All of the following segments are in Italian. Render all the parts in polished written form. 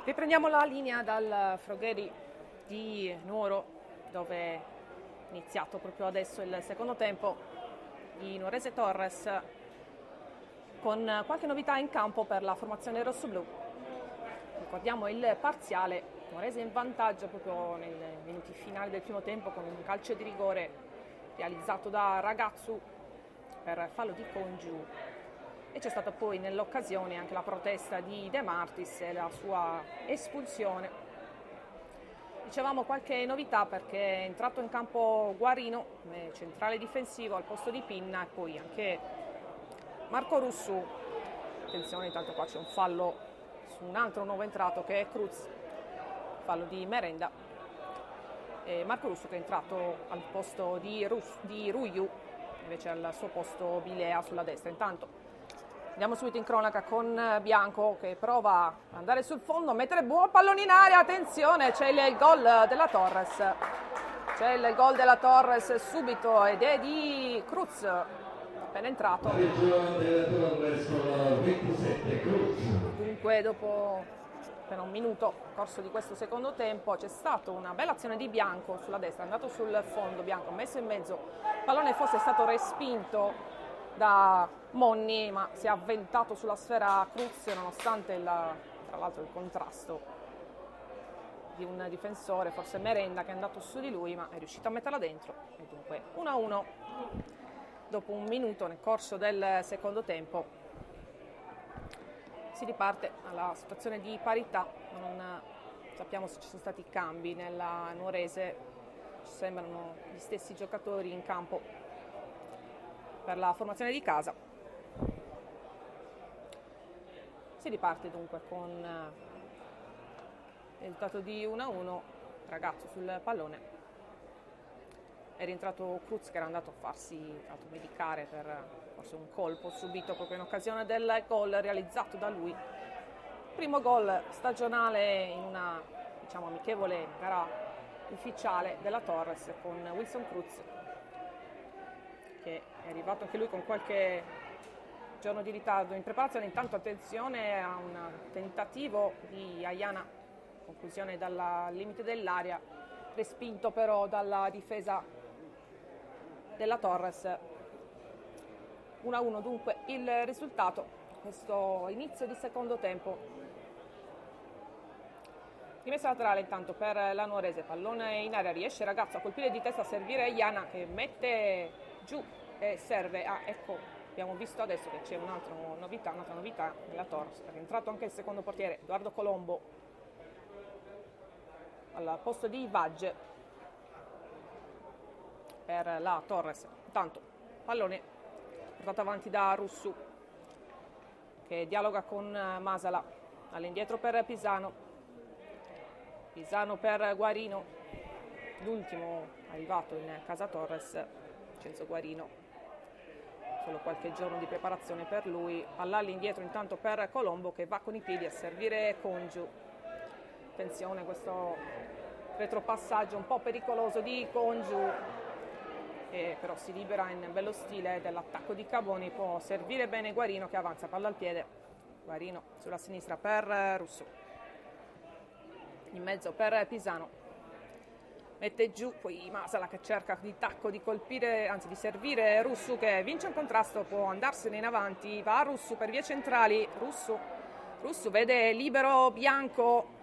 Riprendiamo la linea dal Frogheri di Nuoro, dove è iniziato proprio adesso il secondo tempo di Nuorese Torres, con qualche novità in campo per la formazione rossoblù. Ricordiamo il parziale: Nuorese in vantaggio proprio nei minuti finali del primo tempo con un calcio di rigore realizzato da Ragazzu per fallo di Congiu, e c'è stata poi nell'occasione anche la protesta di De Martis e la sua espulsione. Dicevamo qualche novità perché è entrato in campo Guarino, centrale difensivo al posto di Pinna, e poi anche Marco Russu. Attenzione, intanto qua c'è un fallo su un altro nuovo entrato che è Cruz, fallo di Merenda, e Marco Russu che è entrato al posto di Ruiu, invece al suo posto Bilea sulla destra. Intanto andiamo subito in cronaca con Bianco che prova ad andare sul fondo, a mettere buon pallone in aria, attenzione, c'è il gol della Torres. C'è il gol della Torres subito ed è di Cruz, appena entrato. Dunque dopo appena un minuto nel corso di questo secondo tempo c'è stata una bella azione di Bianco sulla destra, è andato sul fondo, Bianco messo in mezzo, il pallone fosse stato respinto da Monni, ma si è avventato sulla sfera Cruz nonostante tra l'altro il contrasto di un difensore, forse Merenda, che è andato su di lui, ma è riuscito a metterla dentro. E dunque 1-1 dopo un minuto nel corso del secondo tempo. Si riparte alla situazione di parità, ma non sappiamo se ci sono stati cambi nella Nuorese, ci sembrano gli stessi giocatori in campo per la formazione di casa. Si riparte dunque con il risultato di 1-1, Ragazzo sul pallone. È rientrato Cruz che era andato a farsi medicare per forse un colpo subito proprio in occasione del gol realizzato da lui. Primo gol stagionale in una amichevole gara ufficiale della Torres con Wilson Cruz, che è arrivato anche lui con qualche giorno di ritardo in preparazione. Intanto attenzione a un tentativo di Ayana, conclusione dal limite dell'area, respinto però dalla difesa della Torres. 1-1 dunque il risultato, questo inizio di secondo tempo. Rimessa laterale intanto per la Nuorese, pallone in area, riesce Ragazzo a colpire di testa, a servire Ayana che mette giù e serve. Ecco, abbiamo visto adesso che c'è un'altra novità nella Torres, è entrato anche il secondo portiere Edoardo Colombo al posto di Vagge per la Torres. Intanto pallone portato avanti da Russu che dialoga con Masala, all'indietro per Pisano per Guarino, l'ultimo arrivato in casa Torres, Vincenzo Guarino, solo qualche giorno di preparazione per lui. Palla all'indietro intanto per Colombo che va con i piedi a servire Congiu. Attenzione, questo retropassaggio un po' pericoloso di Congiu, che però si libera in bello stile dell'attacco di Caboni, può servire bene Guarino che avanza, palla al piede, Guarino sulla sinistra per Russu, in mezzo per Pisano, mette giù, poi Masala che cerca di tacco di colpire, anzi di servire Russu che vince un contrasto, può andarsene in avanti, va Russu per vie centrali, Russu vede libero Bianco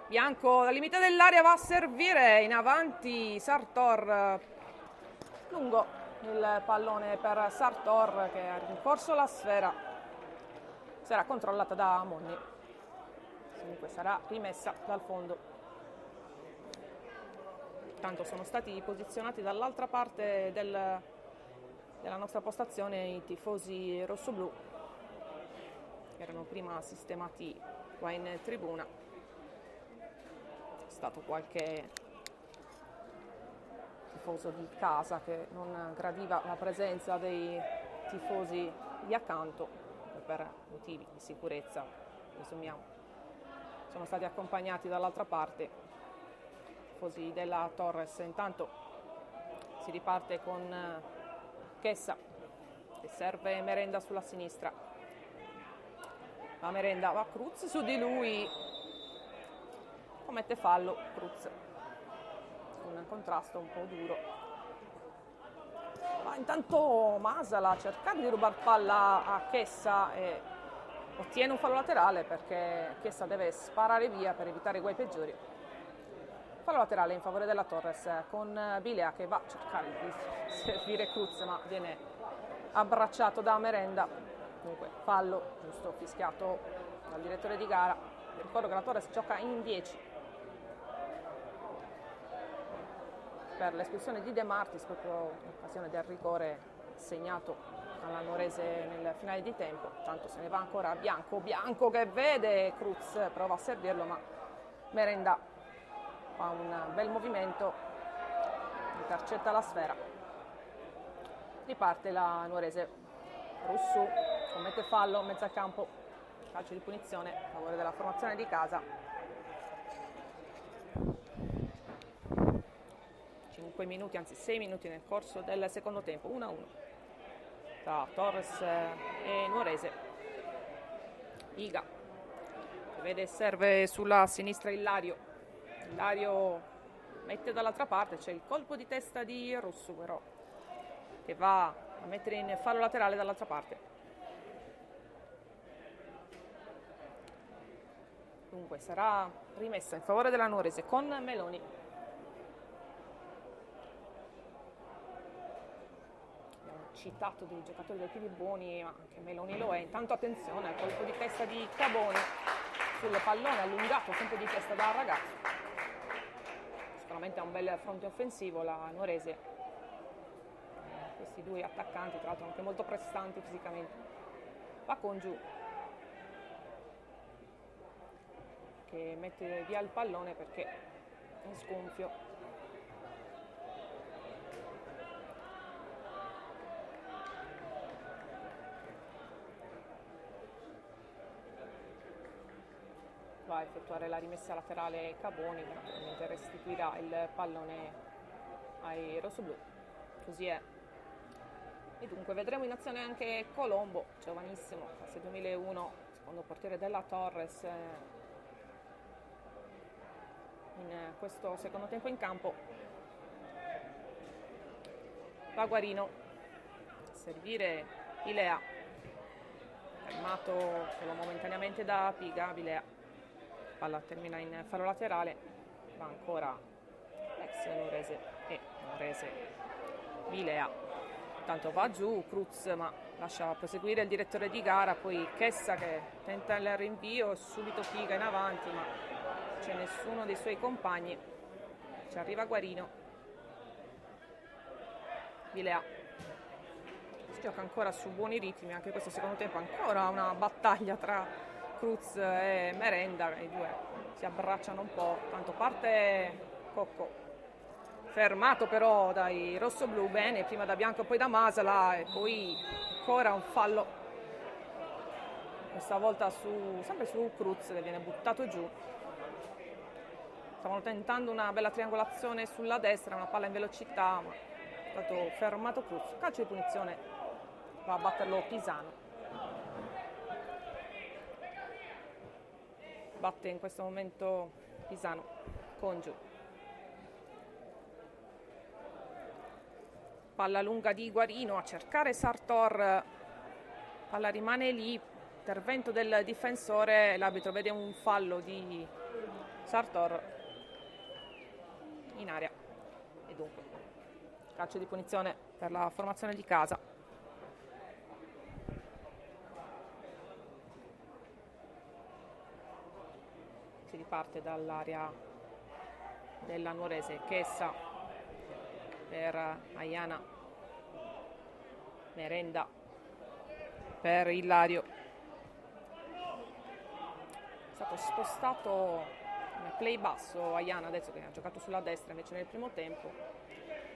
dal limite dell'area, va a servire in avanti Sartor, lungo il pallone per Sartor che ha rincorso la sfera, sarà controllata da Monni, comunque sarà rimessa dal fondo. Tanto sono stati posizionati dall'altra parte della nostra postazione i tifosi rossoblù, che erano prima sistemati qua in tribuna. C'è stato qualche tifoso di casa che non gradiva la presenza dei tifosi di accanto per motivi di sicurezza, presumiamo. Sono stati accompagnati dall'altra parte tifosi della Torres. Intanto si riparte con Chessa che serve Merenda sulla sinistra, va Merenda, va Cruz su di lui, commette fallo Cruz, un contrasto un po' duro. Ma intanto Masala cerca di rubare palla a Chiesa e ottiene un fallo laterale perché Chiesa deve sparare via per evitare guai peggiori. Fallo laterale in favore della Torres con Bilea che va a cercare di servire Cruz ma viene abbracciato da Merenda. Dunque fallo giusto fischiato dal direttore di gara. Vi ricordo che la Torres gioca in 10 per l'espulsione di De Martis proprio in occasione del rigore segnato alla Nuorese nel finale di tempo. Tanto se ne va ancora Bianco che vede Cruz, prova a servirlo ma Merenda fa un bel movimento, intercetta la sfera, riparte la Nuorese. Russu commette fallo, mezzo al campo, calcio di punizione a favore della formazione di casa. 5 minuti, anzi 6 minuti nel corso del secondo tempo, 1-1 tra Torres e Nuorese. Iga che vede serve sulla sinistra Ilario mette dall'altra parte, c'è il colpo di testa di Russu però che va a mettere in fallo laterale dall'altra parte. Dunque sarà rimessa in favore della Nuorese con Meloni. Abbiamo citato dei giocatori dai piedi buoni, ma anche Meloni lo è. Intanto attenzione al colpo di testa di Caboni sul pallone allungato sempre di testa da ragazzo. Sicuramente ha un bel fronte offensivo la Nuorese. Questi due attaccanti, tra l'altro anche molto prestanti fisicamente. Va con giù che mette via il pallone perché è in sgonfio. Va a effettuare la rimessa laterale Caboni, che naturalmente restituirà il pallone ai rossoblù. Così è. E dunque vedremo in azione anche Colombo, giovanissimo, classe 2001, secondo portiere della Torres in questo secondo tempo in campo. Va Guarino a servire Bilea, fermato solo momentaneamente da Piga. Bilea, palla termina in fallo laterale, va ancora l'ex Nuorese e Nuorese Bilea. Intanto va giù Cruz ma lascia proseguire il direttore di gara, poi Chiesa che tenta il rinvio, subito Piga in avanti ma c'è nessuno dei suoi compagni. Ci arriva Guarino. Bilea si gioca ancora su buoni ritmi anche questo secondo tempo, ancora una battaglia tra Cruz e Merenda, i due si abbracciano un po'. Tanto parte Cocco, fermato però dai rossoblù, bene, prima da Bianco poi da Masala e poi ancora un fallo, questa volta sempre su Cruz che viene buttato giù. Stavano tentando una bella triangolazione sulla destra, una palla in velocità ma è stato fermato Cruz. Calcio di punizione, va a batterlo Pisano. Batte in questo momento Pisano con giù. Palla lunga di Guarino a cercare Sartor, palla rimane lì, intervento del difensore, l'arbitro vede un fallo di Sartor in area e dunque calcio di punizione per la formazione di casa. Si riparte dall'area della Nuorese. Chiesa per Aiana, Merenda per Ilario, è stato spostato nel play basso Aiana adesso che ha giocato sulla destra invece nel primo tempo.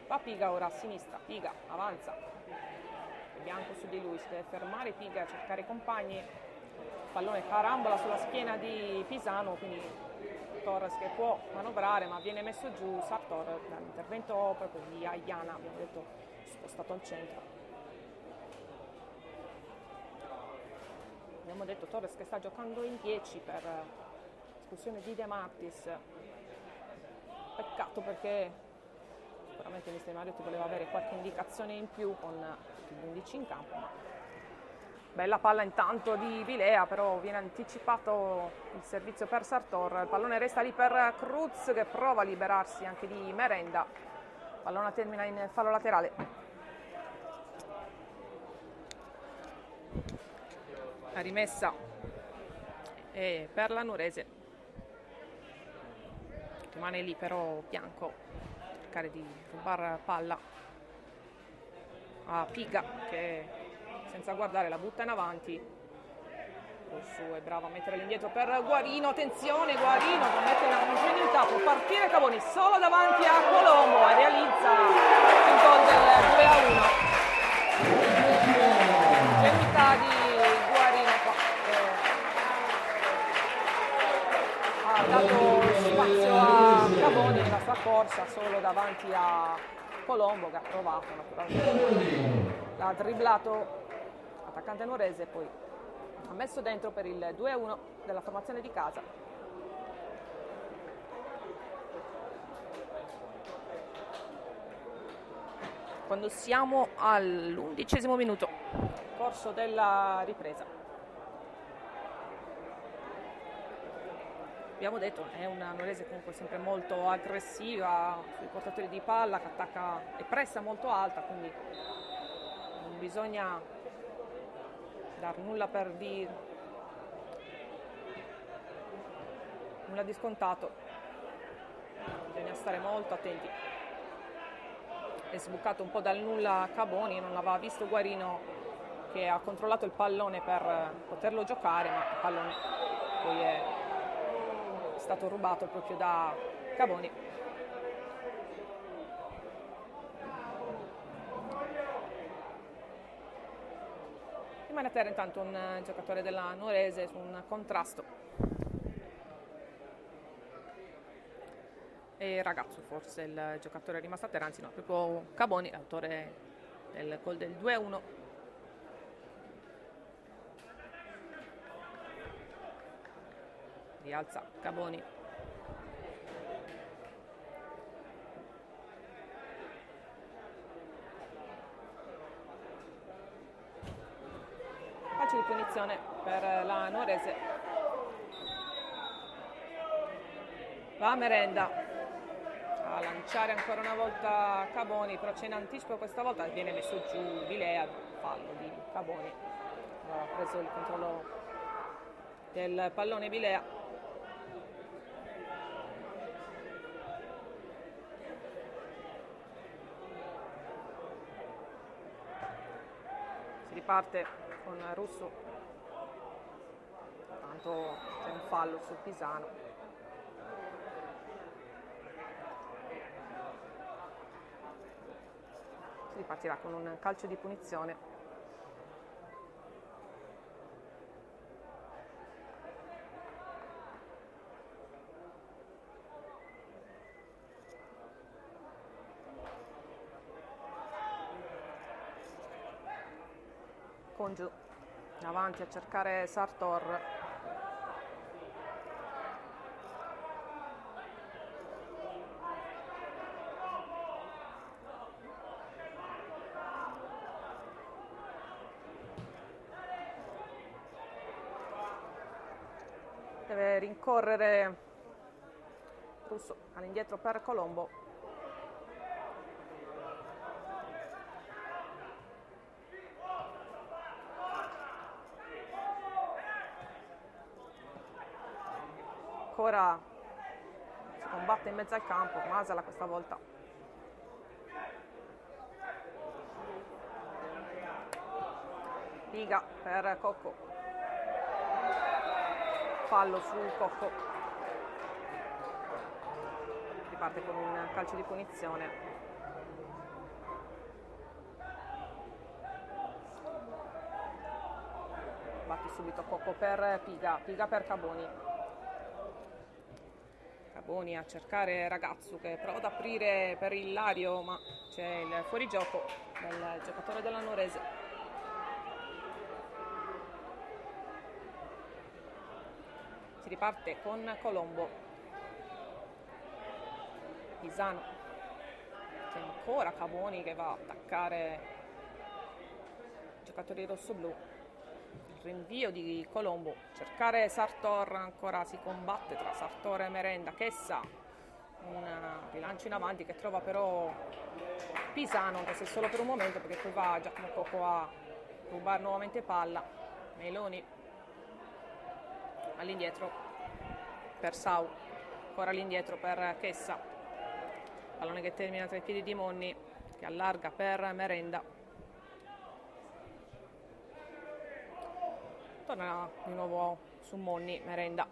Va Piga ora a sinistra, Piga avanza, Bianco su di lui, si deve fermare Piga a cercare i compagni, pallone carambola sulla schiena di Pisano, quindi Torres che può manovrare ma viene messo giù Sartor dall'intervento proprio di Aiana, abbiamo detto spostato al centro. Abbiamo detto Torres che sta giocando in 10 per espulsione di De Martis. Peccato perché sicuramente il mister Mariotti voleva avere qualche indicazione in più con gli 11 in campo. Bella palla intanto di Vilea, però viene anticipato il servizio per Sartor. Il pallone resta lì per Cruz che prova a liberarsi anche di Merenda. Pallone termina in fallo laterale. La rimessa è per la Nuorese. Rimane lì però Bianco a cercare di rubare palla a Piga che senza guardare la butta in avanti. Rosso è bravo a metterla indietro per Guarino, attenzione Guarino che mette la ingenuità, può partire Caboni solo davanti a Colombo e realizza il gol del 2-1. Ingenuità di Guarino qua, ha dato spazio a Caboni nella sua corsa solo davanti a Colombo che ha provato naturalmente, l'ha dribblato attaccante nuorese e poi ha messo dentro per il 2-1 della formazione di casa. Quando siamo all'11° minuto, corso della ripresa. Abbiamo detto, è una Nuorese comunque sempre molto aggressiva sui portatori di palla, che attacca e pressa molto alta, quindi non bisogna dar nulla per dire, nulla di scontato, bisogna stare molto attenti. È sbucato un po' dal nulla Caboni, non l'aveva visto Guarino che ha controllato il pallone per poterlo giocare, ma il pallone poi è stato rubato proprio da Caboni. Rimane a terra intanto un giocatore della Nuorese su un contrasto. E Ragazzo forse il giocatore è rimasto a terra, anzi no, proprio Caboni, l'autore del gol del 2-1. Rialza Caboni. Calcio di punizione per la Nuorese. Va Merenda a lanciare ancora una volta Caboni, però c'è in anticipo questa volta, viene messo giù Vilea, fallo di Caboni. Ha preso il controllo del pallone Vilea. Si riparte con Russo, tanto c'è un fallo sul Pisano. Si ripartirà con un calcio di punizione. Congiù avanti a cercare Sartor. Deve rincorrere Russo all'indietro per Colombo. Ancora si combatte in mezzo al campo, Masala questa volta. Piga per Cocco. Fallo su Cocco. Riparte con un calcio di punizione. Batti subito Cocco per Piga, Piga per Caboni. Caboni a cercare Ragazzo che prova ad aprire per Ilario, ma c'è il fuorigioco del giocatore della Nuorese. Si riparte con Colombo. Pisano. C'è ancora Caboni che va a attaccare i giocatori rossoblù. Il rinvio di Colombo. Cercare Sartor, ancora si combatte tra Sartor e Merenda. Chessa. Un rilancio in avanti che trova però Pisano, anche se solo per un momento, perché poi va Giacomo Cocco a rubare nuovamente palla. Meloni all'indietro per Sau, ancora all'indietro per Chessa, pallone che termina tra i piedi di Monni, che allarga per Merenda, torna di nuovo su Monni. Merenda,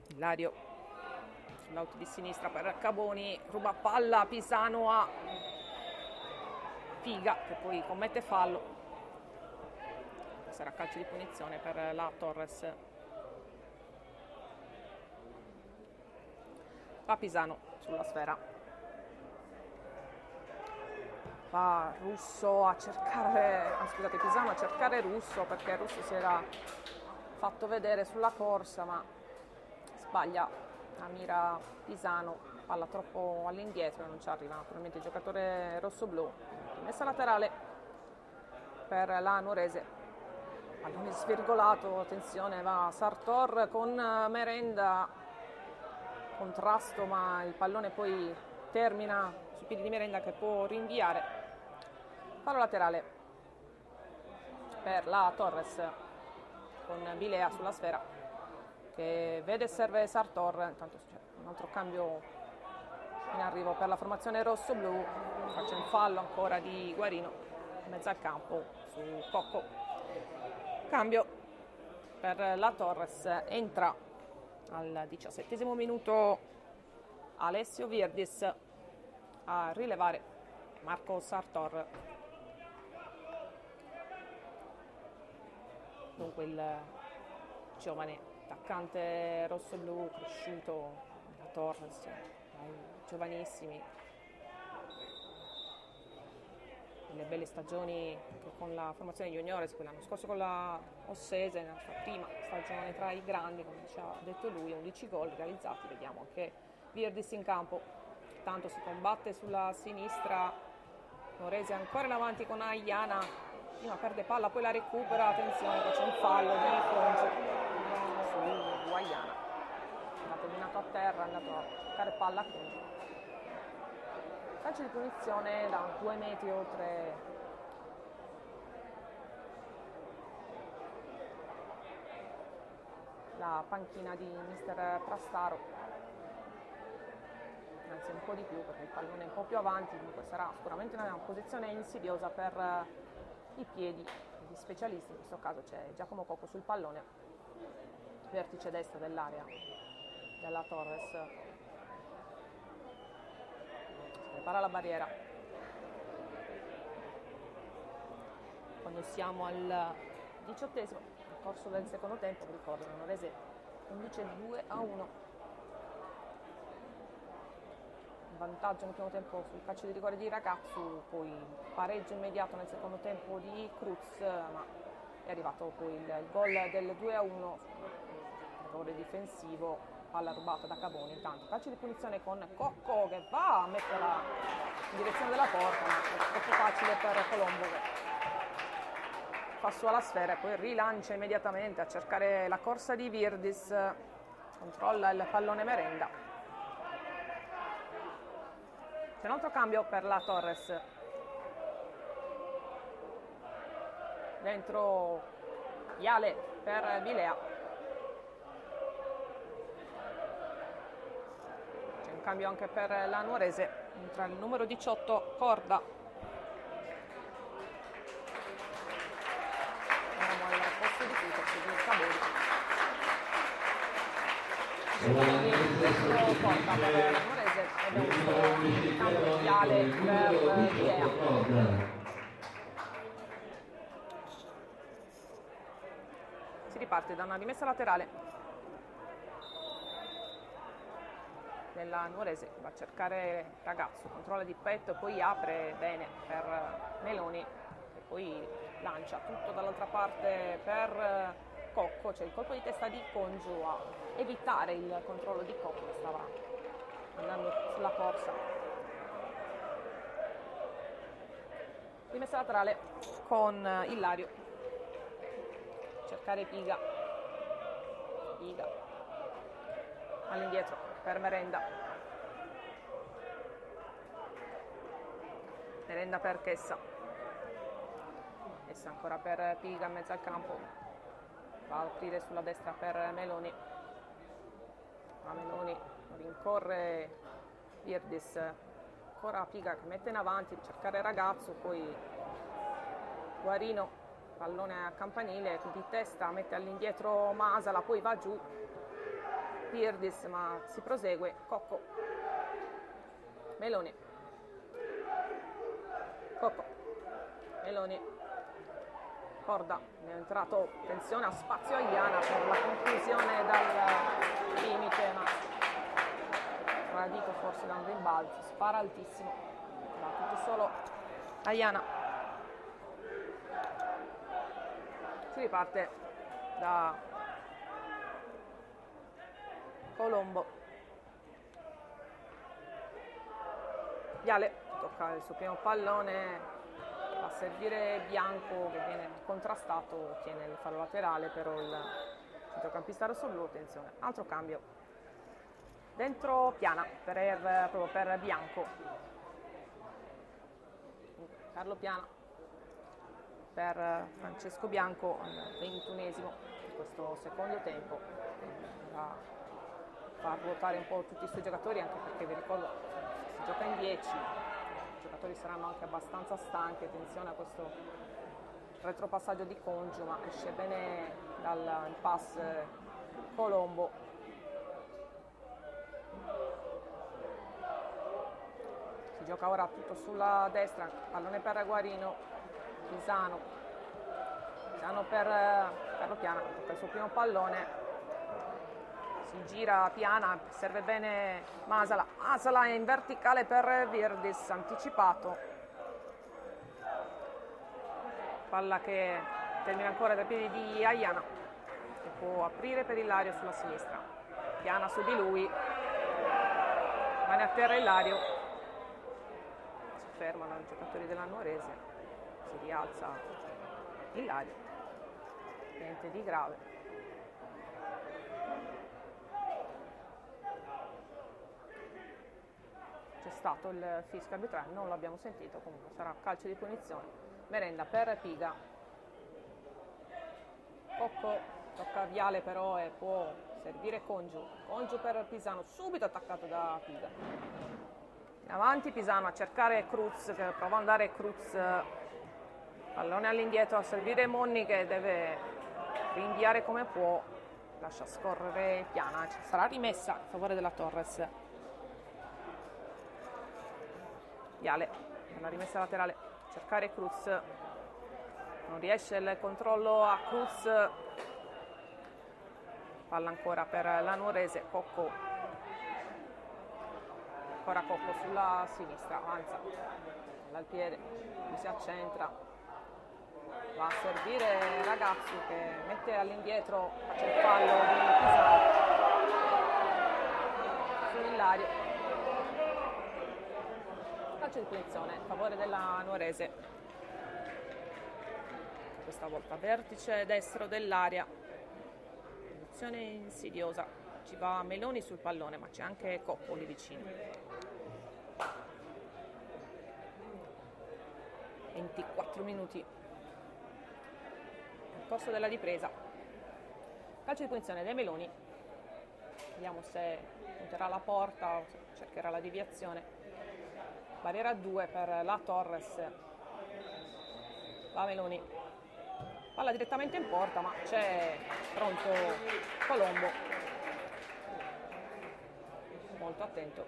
Ilario sull'auto di sinistra per Caboni, ruba palla Pisano a Figa, che poi commette fallo. Sarà calcio di punizione per la Torres. Va Pisano sulla sfera, va Russo a cercare, scusate, Pisano a cercare Russo, perché Russo si era fatto vedere sulla corsa, ma sbaglia la mira Pisano, palla troppo all'indietro e non ci arriva naturalmente il giocatore rossoblù. Messa laterale per la Nuorese, pallone svirgolato, attenzione, va Sartor con Merenda, contrasto, ma il pallone poi termina sui piedi di Merenda, che può rinviare. Fallo laterale per la Torres con Bilea sulla sfera, che vede e serve Sartor. Intanto c'è un altro cambio in arrivo per la formazione rosso-blu. Faccia un fallo ancora di Guarino in mezzo al campo su Cocco. Cambio per la Torres, entra al 17° minuto Alessio Virdis a rilevare Marco Sartor. Dunque il giovane attaccante rosso-blu cresciuto da Torres, giovanissimi, delle belle stagioni con la formazione juniores, l'anno scorso con la Ossese, nella sua prima stagione tra i grandi, come ci ha detto lui, 11 gol realizzati. Vediamo anche Virdis in campo, tanto si combatte sulla sinistra, Nuorese ancora in avanti con Aiana, prima perde palla, poi la recupera, attenzione, poi c'è un fallo di Foncio su Aiana, è andato minato a terra, è andato a toccare palla a Foncio. Calcio di punizione da 2 metri oltre la panchina di mister Prastaro, anzi un po' di più, perché il pallone è un po' più avanti, dunque sarà sicuramente una posizione insidiosa per i piedi degli specialisti. In questo caso c'è Giacomo Cocco sul pallone, vertice destra dell'area della Torres. Prepara la barriera. Quando siamo al 18°, nel corso del secondo tempo, vi ricordo, la Nuorese conduce 2-1. Un vantaggio nel primo tempo sul calcio di rigore di Ragazzu, poi pareggio immediato nel secondo tempo di Cruz, ma è arrivato poi il gol del 2-1, errore difensivo, palla rubata da Caboni. Intanto calcio di punizione con Cocco che va a metterla in direzione della porta, ma è troppo facile per Colombo, che fa sua la sfera e poi rilancia immediatamente a cercare la corsa di Virdis, controlla il pallone Merenda. C'è un altro cambio per la Torres, dentro Iale per Bilea. Cambio anche per la Nuorese, entra il numero 18 Corda. Andiamo al posto di Peter, di Caboni. Corda per la Nuorese e abbiamo visto cambio di Iale per Bilea. Si riparte da una rimessa laterale della Nuorese, va a cercare Ragazzu, controlla di petto, poi apre bene per Meloni e poi lancia tutto dall'altra parte per Cocco, c'è il colpo di testa di Congiu a evitare il controllo di Cocco che stava andando sulla corsa. Rimessa laterale con Ilario, cercare Piga all'indietro per Merenda per Chessa ancora per Piga in mezzo al campo, va a aprire sulla destra per Meloni, ma Meloni rincorre Virdis, ancora Piga che mette in avanti, cercare Ragazzo, poi Guarino, pallone a campanile di testa, mette all'indietro Masala, poi va giù Virdis, ma si prosegue. Cocco, Meloni, Cocco, Meloni, Corda, ne è entrato, attenzione a spazio a Iana per la conclusione dal limite, ma Radico forse da un rimbalzo, spara altissimo, va tutto solo a Iana. Si riparte da Colombo. Viale tocca il suo primo pallone, a servire Bianco che viene contrastato, ottiene il fallo laterale, però il centrocampista rossoblu, attenzione, altro cambio dentro Piana proprio per Bianco, Carlo Piana per Francesco Bianco al 21esimo di questo secondo tempo, a far ruotare un po' tutti i suoi giocatori, anche perché vi ricordo si gioca in 10, i giocatori saranno anche abbastanza stanchi. Attenzione a questo retropassaggio di Congiu, ma esce bene dal pass Colombo. Si gioca ora tutto sulla destra, pallone per Guarino, Pisano per Carlo Piana, tocca il suo primo pallone, si gira Piana, serve bene Masala è in verticale per Virdis, anticipato, palla che termina ancora dai piedi di Aiana, che può aprire per Ilario sulla sinistra, Piana su di lui, rimane a terra Ilario, si fermano i giocatori della Nuorese, si rialza Ilario, niente di grave. C'è stato il fischio arbitrale, non l'abbiamo sentito, comunque sarà calcio di punizione. Merenda per Piga, Cocco tocca Viale però e può servire Congiu per Pisano, subito attaccato da Piga, in avanti Pisano a cercare Cruz, che prova ad andare Cruz, pallone all'indietro a servire Monni che deve rinviare come può, lascia scorrere Piana, sarà rimessa a favore della Torres. Viale, una rimessa laterale, cercare Cruz, non riesce il controllo a Cruz, palla ancora per la Nuorese, Cocco, ancora Cocco sulla sinistra, avanza dal piede, qui si accentra, va a servire Ragazzi che mette all'indietro, faccia il fallo di Pisano su Ilario. Calcio di punizione a favore della Nuorese, questa volta vertice destro dell'area, posizione insidiosa, ci va Meloni sul pallone ma c'è anche Cocco lì vicino. 24 minuti nel corso della ripresa, calcio di punizione dei Meloni, vediamo se punterà la porta o se cercherà la deviazione. Barriera a 2 per la Torres, va Meloni, palla direttamente in porta ma c'è pronto Colombo, molto attento,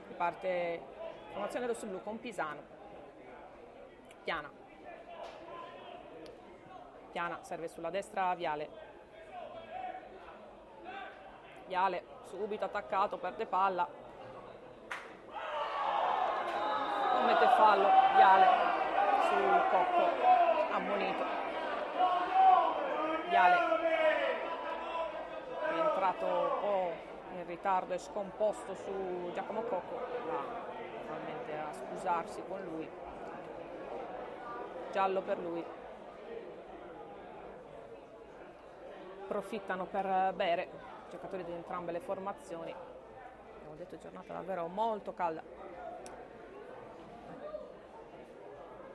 riparte formazione rossoblu con Pisano, Piana serve sulla destra Viale, subito attaccato, perde palla, commette fallo Viale su Cocco, ammonito. Viale è entrato un po' in ritardo e scomposto su Giacomo Cocco, va naturalmente a scusarsi con lui. Giallo per lui. Approfittano per bere, giocatori di entrambe le formazioni. Abbiamo detto giornata davvero molto calda.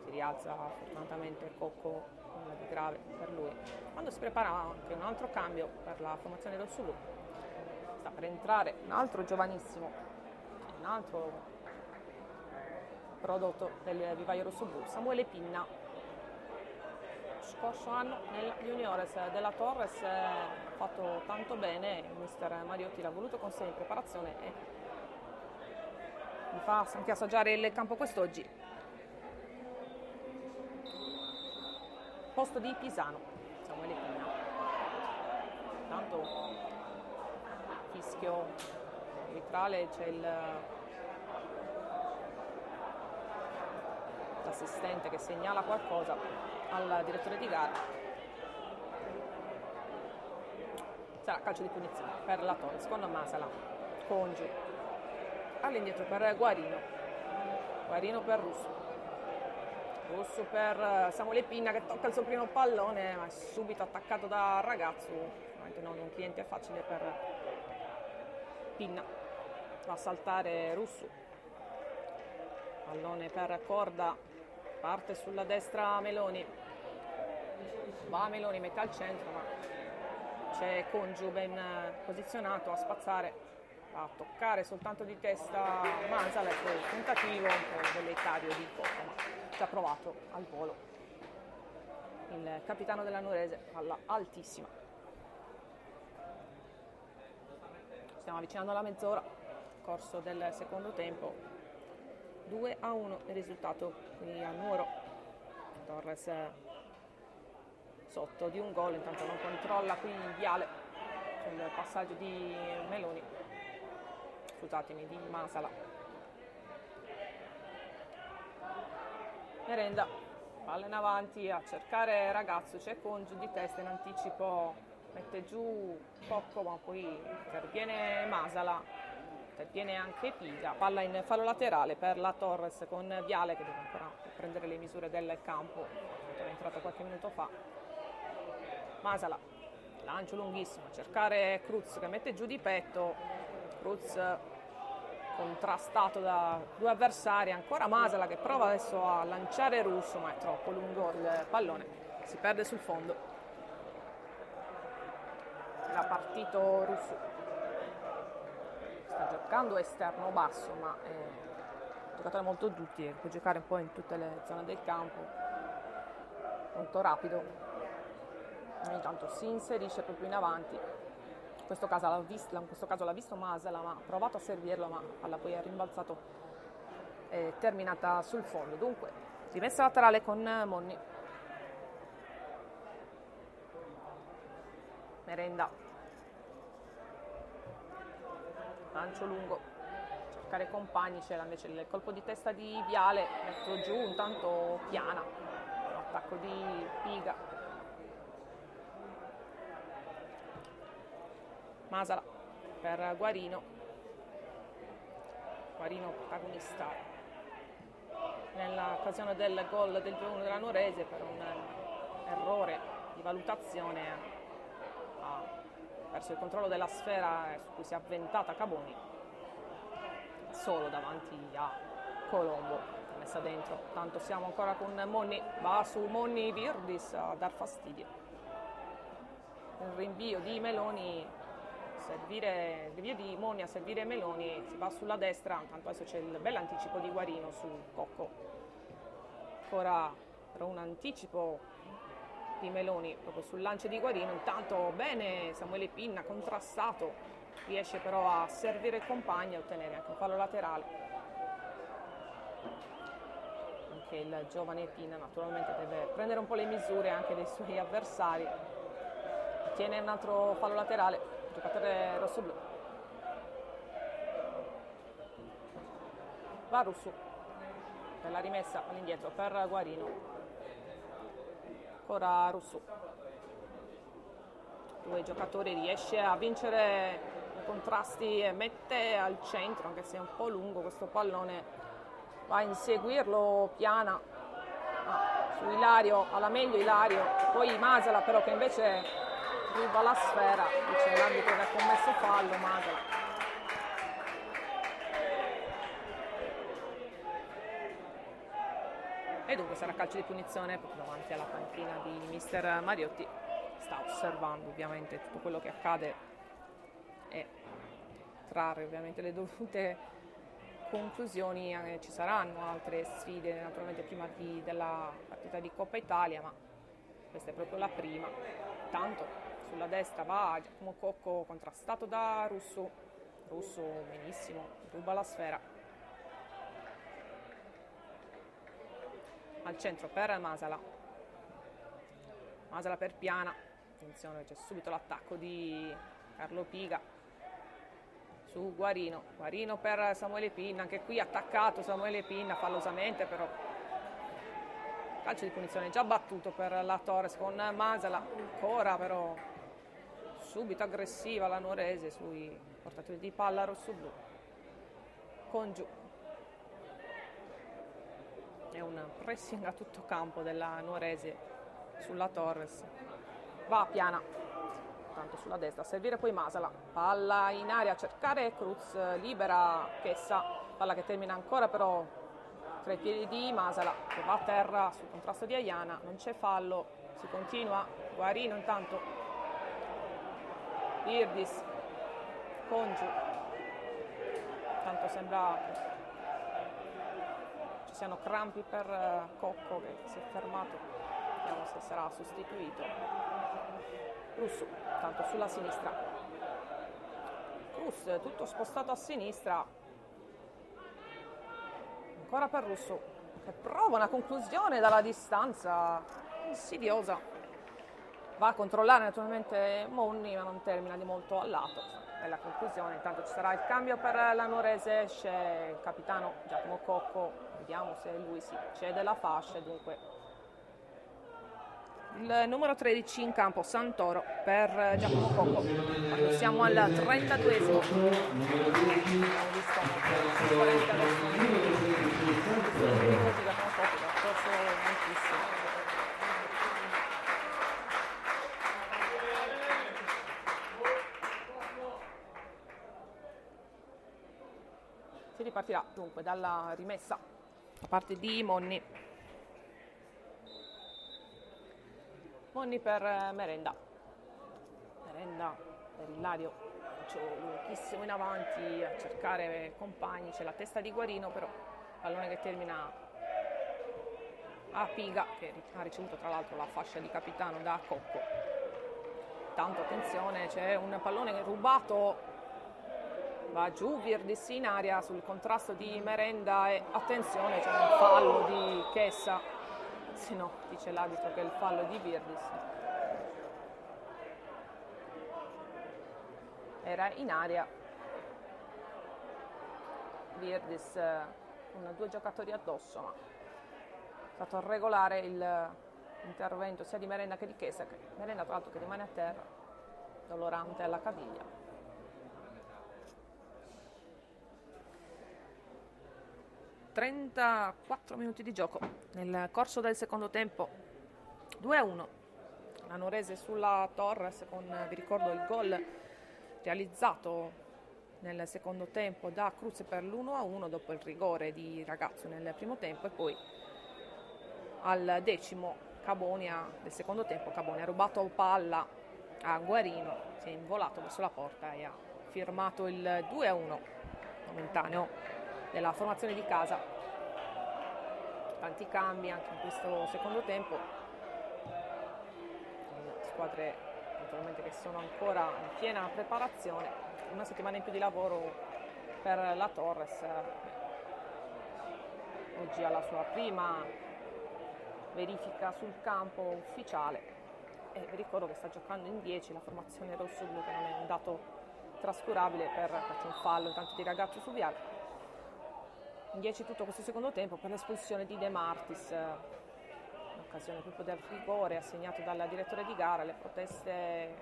Si rialza fortunatamente Cocco, nulla di grave per lui. Quando si prepara anche un altro cambio per la formazione rossoblu, sta per entrare un altro giovanissimo, un altro prodotto del vivaio rossoblu, Samuele Pinna. Scorso anno nel juniores della Torres ha fatto tanto bene, il mister Mariotti l'ha voluto con sé in preparazione e mi fa anche assaggiare il campo quest'oggi. Posto di Pisano, Samuele Pinna. Intanto fischio arbitrale, c'è l'assistente che segnala qualcosa al direttore di gara. Sarà calcio di punizione per la Torre, secondo Masala, Congiu, all'indietro per Guarino per Russo per Samuele Pinna, che tocca il suo primo pallone ma è subito attaccato da Ragazzu, non un cliente facile per Pinna. Va a saltare Russo, pallone per Corda, parte sulla destra Meloni, va Meloni, mette al centro ma c'è Congiu ben posizionato a spazzare, va a toccare soltanto di testa Masala, ecco il tentativo un po' velleitario di Cocco, ma ci ha provato al volo il capitano della Nuorese, palla altissima. Stiamo avvicinando alla mezz'ora, corso del secondo tempo, 2-1 il risultato qui a Nuoro. Torres sotto di un gol, intanto non controlla qui Viale sul passaggio di Meloni, scusatemi, di Masala. Merenda, palla in avanti a cercare Ragazzu, c'è Congiu di testa in anticipo, mette giù Cocco ma poi interviene Masala, interviene anche Pisa, palla in fallo laterale per la Torres con Viale che deve ancora prendere le misure del campo, è entrato qualche minuto fa. Masala, lancio lunghissimo, cercare Cruz che mette giù di petto, Cruz contrastato da due avversari, ancora Masala che prova adesso a lanciare Russo ma è troppo lungo il pallone, si perde sul fondo. Era partito Russo, sta giocando esterno basso ma è un giocatore molto duttile, può giocare un po' in tutte le zone del campo, molto rapido. Ogni tanto si inserisce proprio in avanti, in questo caso l'ha visto Masala ma ha provato a servirlo ma palla poi è rimbalzato e terminata sul fondo. Dunque rimessa laterale con Monni. Merenda, lancio lungo, cercare compagni, c'era invece il colpo di testa di Viale, metto giù, intanto piana, attacco di Piga. Masala per Guarino protagonista nell'occasione del gol del 2-1 della Nuorese per un errore di valutazione, ha perso il controllo della sfera su cui si è avventata Caboni, solo davanti a Colombo, messa dentro. Tanto siamo ancora con Monni, va su Monni Virdis a dar fastidio, il rinvio di Meloni, servire, rinvio di Monni a servire Meloni, si va sulla destra, tanto adesso c'è il bel anticipo di Guarino su Cocco, ancora però un anticipo di Meloni proprio sul lancio di Guarino, intanto bene Samuele Pinna, contrastato, riesce però a servire il compagno e ottenere anche un fallo laterale. Anche il giovane Pinna naturalmente deve prendere un po' le misure anche dei suoi avversari, ottiene un altro fallo laterale, giocatore rossoblu. Va Russo, per la rimessa all'indietro per Guarino. Ancora Russo. Due giocatori, riesce a vincere i contrasti e mette al centro, anche se è un po' lungo questo pallone, va a inseguirlo Piana, su Ilario, alla meglio Ilario, poi Masala però che invece ruba la sfera, dice l'arbitro che ha commesso fallo. Masala. E dunque sarà calcio di punizione proprio davanti alla panchina di mister Mariotti. Sta osservando ovviamente tutto quello che accade e trarre ovviamente le dovute conclusioni. Ci saranno altre sfide naturalmente prima della partita di Coppa Italia, ma questa è proprio la prima. Tanto sulla destra va Giacomo Cocco, contrastato da Russo. Russo benissimo, ruba la sfera. Al centro per Masala. Masala per Piana. Attenzione, c'è subito l'attacco di Carlo Piga su Guarino. Guarino per Samuele Pinna, anche qui attaccato Samuele Pinna fallosamente, però calcio di punizione già battuto per la Torres con Masala. Ancora però subito aggressiva la Nuorese sui portatori di palla rossoblu. Con giù. È un pressing a tutto campo della Nuorese sulla Torres. Va Piana, tanto sulla destra, a servire poi Masala. Palla in aria a cercare Cruz, libera Chessa. Palla che termina ancora però tra i piedi di Masala, che va a terra sul contrasto di Aiana. Non c'è fallo, si continua. Guarino intanto. Virdis con giù. Tanto sembra siano crampi per Cocco che si è fermato, vediamo se sarà sostituito. Russo, tanto sulla sinistra. Cruz tutto spostato a sinistra. Ancora per Russo, che prova una conclusione dalla distanza insidiosa. Va a controllare naturalmente Monni, ma non termina di molto a lato. La conclusione, intanto ci sarà il cambio per la Nuorese, esce il capitano Giacomo Cocco, vediamo se lui si cede la fascia. Dunque il numero 13 in campo, Santoro per Giacomo Cocco. Quando siamo al 32esimo, abbiamo visto sicuramente adesso Giacomo Cocco che ha corso moltissimo. Si ripartirà dunque dalla rimessa da parte di Monni. Monni per Merenda. Merenda per Ilario, lunghissimo in avanti a cercare compagni. C'è la testa di Guarino, però pallone che termina a Piga, che ha ricevuto tra l'altro la fascia di capitano da Cocco. Tanto attenzione, c'è un pallone rubato. Va giù Virdis in aria sul contrasto di Merenda e attenzione, c'è un fallo di Chessa, se no dice l'arbitro che è il fallo di Virdis. Era in aria Virdis con due giocatori addosso, ma è stato regolare l'intervento sia di Merenda che di Chessa. Merenda tra l'altro che rimane a terra, dolorante alla caviglia. 34 minuti di gioco nel corso del secondo tempo, 2-1 la Nuorese sulla Torres, con, vi ricordo, il gol realizzato nel secondo tempo da Cruz per l'1-1 dopo il rigore di Ragazzo nel primo tempo, e poi al 10° Cabonia del secondo tempo Cabonia ha rubato palla a Guarino, si è involato verso la porta e ha firmato il 2-1 momentaneo della formazione di casa. Tanti cambi anche in questo secondo tempo, squadre naturalmente che sono ancora in piena preparazione. Una settimana in più di lavoro per la Torres, oggi ha la sua prima verifica sul campo ufficiale e vi ricordo che sta giocando in 10, la formazione rosso-blu, che non è un dato trascurabile per un fallo intanto di Ragazzo su Viale. in 10 tutto questo secondo tempo per l'espulsione di De Martis, in occasione proprio del rigore assegnato dal direttore di gara. Le proteste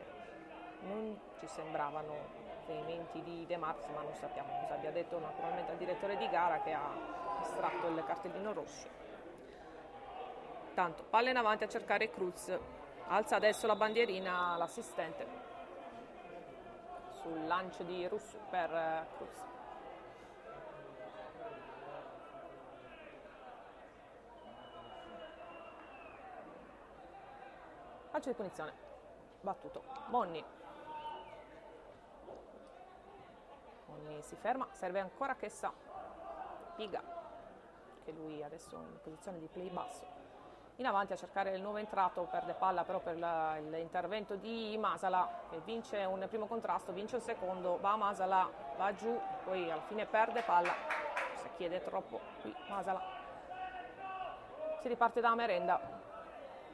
non ci sembravano veementi di De Martis, ma non sappiamo cosa abbia detto naturalmente al direttore di gara, che ha estratto il cartellino rosso. Tanto palla in avanti a cercare Cruz, alza adesso la bandierina l'assistente sul lancio di Russo per Cruz. Calcio di punizione battuto. Monni si ferma, serve ancora Chessa. Piga, che lui adesso in posizione di play basso, in avanti a cercare il nuovo entrato, perde palla però per l'intervento di Masala, che vince un primo contrasto, vince un secondo, va a Masala, va giù, poi alla fine perde palla, si chiede troppo qui Masala. Si riparte da Merenda,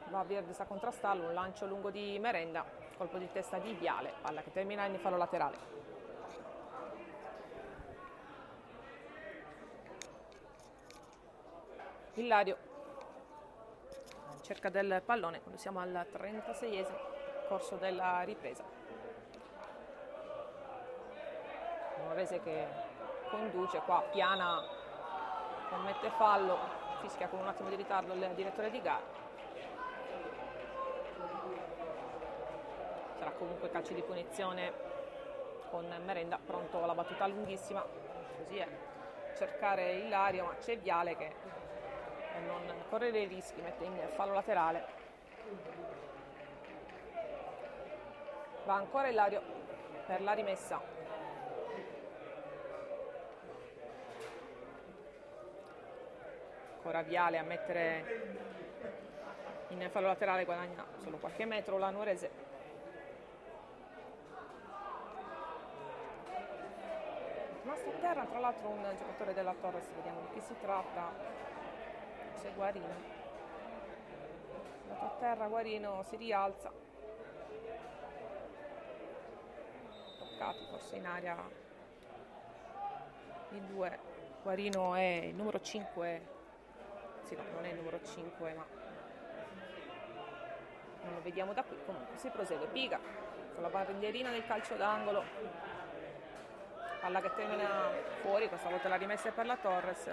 va Virdis a contrastarlo, un lancio lungo di Merenda, colpo di testa di Viale, palla che termina in fallo laterale. Ilario in cerca del pallone quando siamo al 36esimo corso della ripresa. Nuorese che conduce, qua piana, commette fallo, fischia con un attimo di ritardo il direttore di gara. Sarà comunque calcio di punizione con Merenda pronto alla battuta lunghissima, così è, cercare Ilario, ma c'è Viale che per non correre i rischi mette in fallo laterale. Va ancora Ilario per la rimessa. Ancora Viale a mettere in fallo laterale, guadagna solo qualche metro la Nuorese. Rimasto a terra tra l'altro un giocatore della Torres, vediamo di chi si tratta. C'è Guarino, andato a terra, Guarino si rialza, toccati forse in aria i due. Guarino è il numero 5, sì no, non è il numero 5 ma non lo vediamo da qui. Comunque si prosegue, Piga con la bandierina del calcio d'angolo, palla che termina fuori, questa volta la rimessa è per la Torres.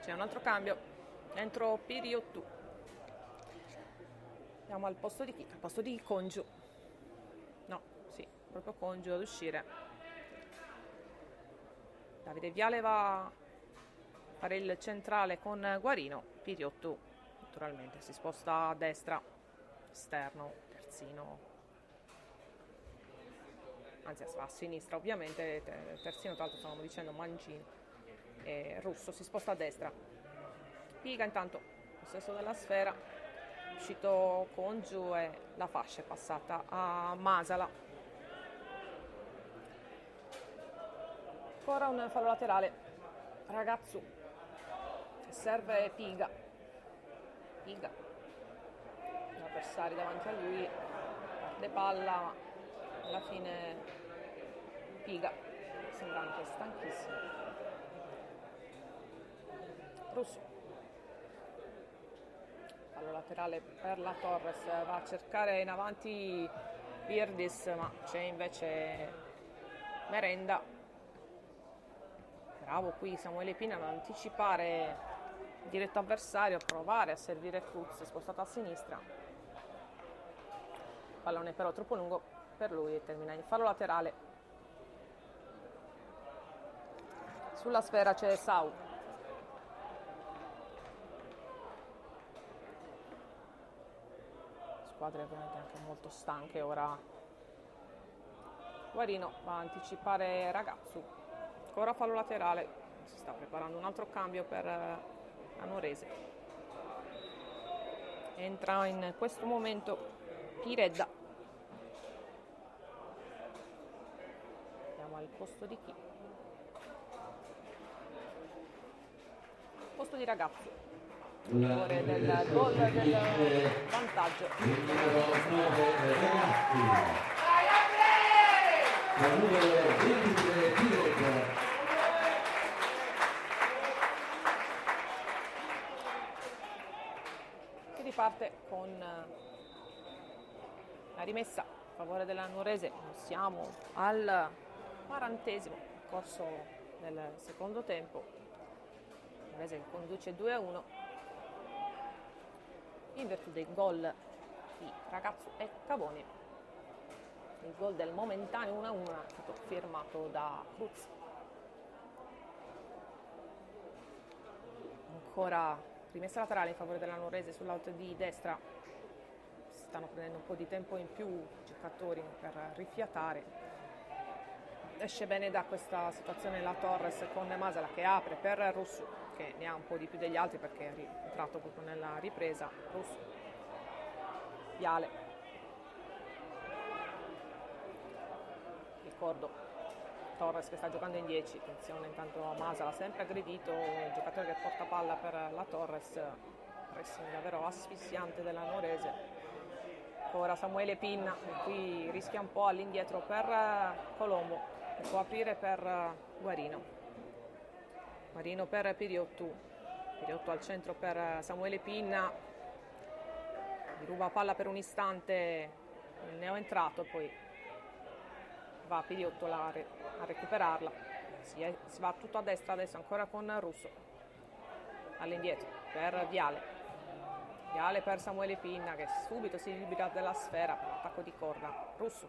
C'è un altro cambio, dentro Piriottu. Andiamo al posto di chi? Al posto di Congiu. No, sì, proprio Congiu ad uscire. Davide Viale va a fare il centrale con Guarino. Piriottu naturalmente si sposta a destra, esterno, terzino. Anzi va a sinistra ovviamente, terzino tra l'altro stavamo dicendo Mancini. E Russo si sposta a destra. Piga intanto possesso della sfera, uscito Congiu e la fascia è passata a Masala. Ancora un fallo laterale, Ragazzu, serve Piga, gli avversari davanti a lui, perde palla ma alla fine Piga sembra anche stanchissimo. Russo, fallo laterale per la Torres, va a cercare in avanti Virdis ma c'è invece Merenda. Bravo qui Samuele Pina ad anticipare il diretto avversario, a provare a servire Cruz, spostato a sinistra. Pallone però troppo lungo per lui e termina in fallo laterale. Sulla sfera c'è Sau. Squadre ovviamente anche molto stanche ora. Guarino va a anticipare Ragazzu, ancora fallo laterale, si sta preparando un altro cambio per la Nuorese. Entra in questo momento Piredda. Andiamo al posto di chi? Posto di Ragazzu. Del gol del vantaggio. al numero 23 Pirot. Si riparte con la rimessa a favore della Nuorese. Siamo al 40° corso del secondo tempo. Nuorese che conduce 2-1 in virtù dei gol di Ragazzu e Cavoni. Il gol del momentaneo 1-1 è stato firmato da Cruz. Ancora rimessa laterale in favore della Nuorese sull'out di destra. Si stanno prendendo un po' di tempo in più i giocatori per rifiatare. Esce bene da questa situazione la Torres con Masala che apre per Russu, che ne ha un po' di più degli altri perché è entrato proprio nella ripresa. Russu, Viale, ricordo Torres che sta giocando in 10, attenzione intanto a Masala, sempre aggredito, il giocatore che porta palla per la Torres, pressing davvero asfissiante della Nuorese. Ora Samuele Pinna, qui rischia un po' all'indietro per Colombo, che può aprire per Guarino. Guarino per Piriotto al centro per Samuele Pinna, gli ruba palla per un istante il neoentrato, poi va Piriotto a recuperarla. Si va tutto a destra adesso ancora con Russo, all'indietro per Viale per Samuele Pinna che subito si libera della sfera per l'attacco di corda. Russo,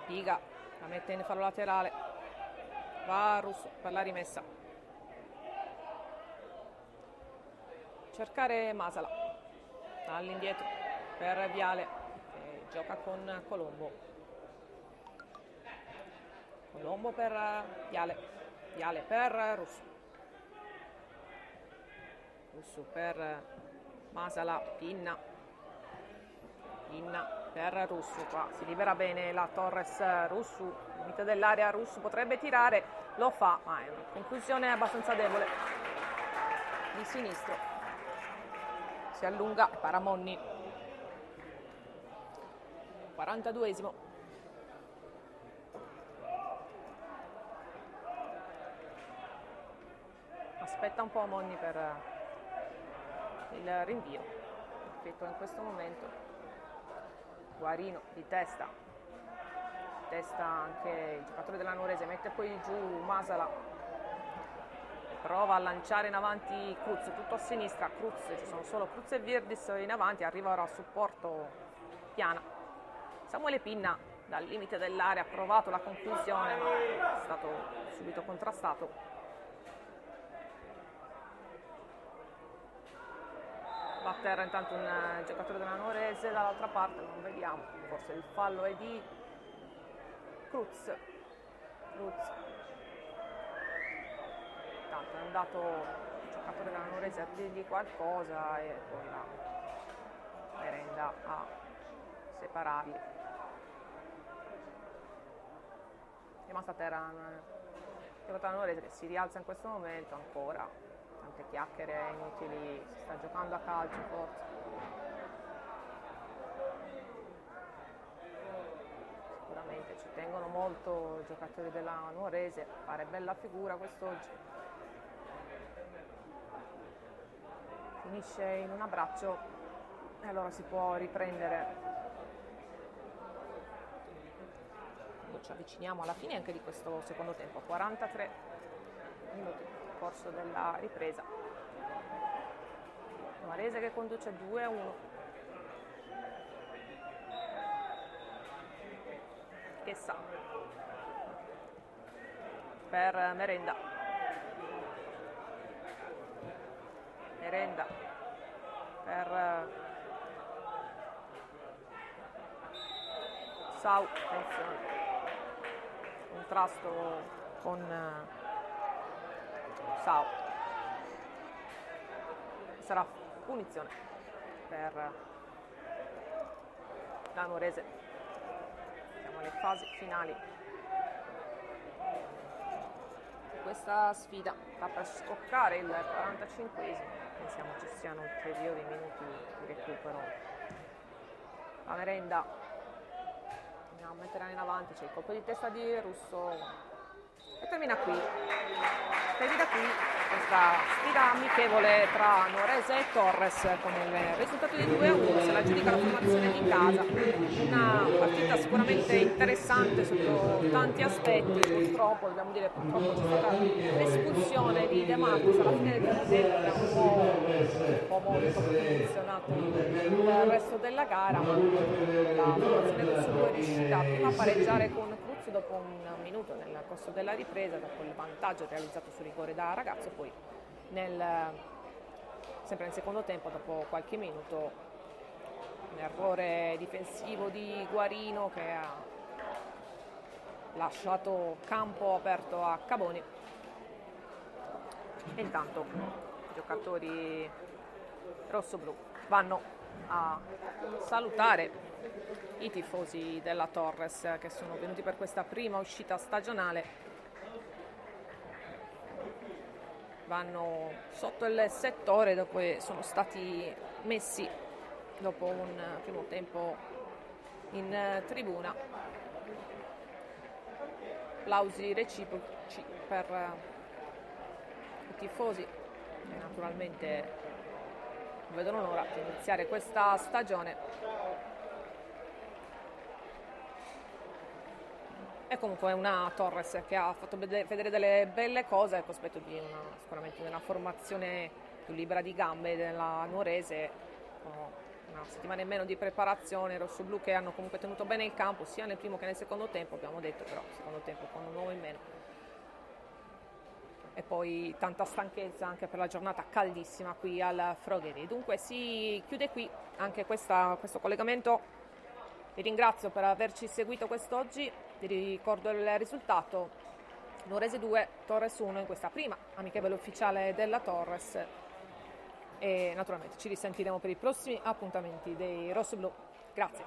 Piga la mette in fallo laterale, va Russo per la rimessa, cercare Masala all'indietro per Viale che gioca con Colombo per Viale per Russo per Masala, Pinna per Russu, qua si libera bene la Torres. Russu, limite dell'area, Russu potrebbe tirare, lo fa, ma è una conclusione abbastanza debole di sinistro. Si allunga e Paramonni. 42esimo. Aspetta un po' Monni per il rinvio effetto in questo momento. Guarino di testa anche il giocatore della Nuorese, mette poi giù Masala, prova a lanciare in avanti Cruz, tutto a sinistra, ci sono solo Cruz e Virdis in avanti, arriva ora a supporto Piana. Samuele Pinna dal limite dell'area ha provato la conclusione ma è stato subito contrastato. Va a terra intanto un giocatore della Nuorese, dall'altra parte non vediamo, forse il fallo è di Cruz. Intanto è andato il giocatore della Nuorese a dirgli qualcosa e poi la Merenda a separarli. È rimasta a terra il giocatore della Nuorese che si rialza in questo momento ancora. Tante chiacchiere inutili, si sta giocando a calcio forse. Sicuramente ci tengono molto i giocatori della Nuorese a fare bella figura quest'oggi. Finisce in un abbraccio e allora si può riprendere. Quando ci avviciniamo alla fine anche di questo secondo tempo, 43 minuti. Corso della ripresa. Nuorese che conduce 2-1. Chessa per Merenda per Sau, attenzione, contrasto con Sau, sarà punizione per la Nuorese. Siamo alle fasi finali di questa sfida, sta per scoccare il 45esimo, pensiamo ci siano ulteriori minuti di recupero. La Merenda in a mettere in avanti, c'è il colpo di testa di Russo e termina qui questa sfida amichevole tra Nuorese e Torres con il risultato di 2-1, se la giudica la formazione di casa. Una partita sicuramente interessante sotto tanti aspetti, purtroppo c'è stata l'espulsione di De Marcos alla fine del primo tempo, che ha un po' molto condizionato il resto della gara, ma la formazione rossoblu è riuscita prima a pareggiare con Cruz dopo un minuto nel corso della ripresa, dopo il vantaggio realizzato su rigore da Ragazzo, poi sempre nel secondo tempo, dopo qualche minuto, un errore difensivo di Guarino che ha lasciato campo aperto a Caboni. E intanto i giocatori rossoblu vanno a salutare i tifosi della Torres che sono venuti per questa prima uscita stagionale. Vanno sotto il settore dopo che sono stati messi dopo un primo tempo in tribuna. Applausi reciproci per i tifosi che naturalmente non vedono l'ora di iniziare questa stagione. E comunque è una Torres che ha fatto vedere delle belle cose al cospetto di sicuramente una formazione più libera di gambe della Nuorese, con una settimana in meno di preparazione, i rossoblu che hanno comunque tenuto bene il campo sia nel primo che nel secondo tempo, abbiamo detto, però secondo tempo con un uomo in meno. E poi tanta stanchezza anche per la giornata caldissima qui al Frogheri. Dunque si chiude qui anche questo collegamento. Vi ringrazio per averci seguito quest'oggi, vi ricordo il risultato: Nuorese 2, Torres 1 in questa prima amichevole ufficiale della Torres, e naturalmente ci risentiremo per i prossimi appuntamenti dei rossoblu. Grazie.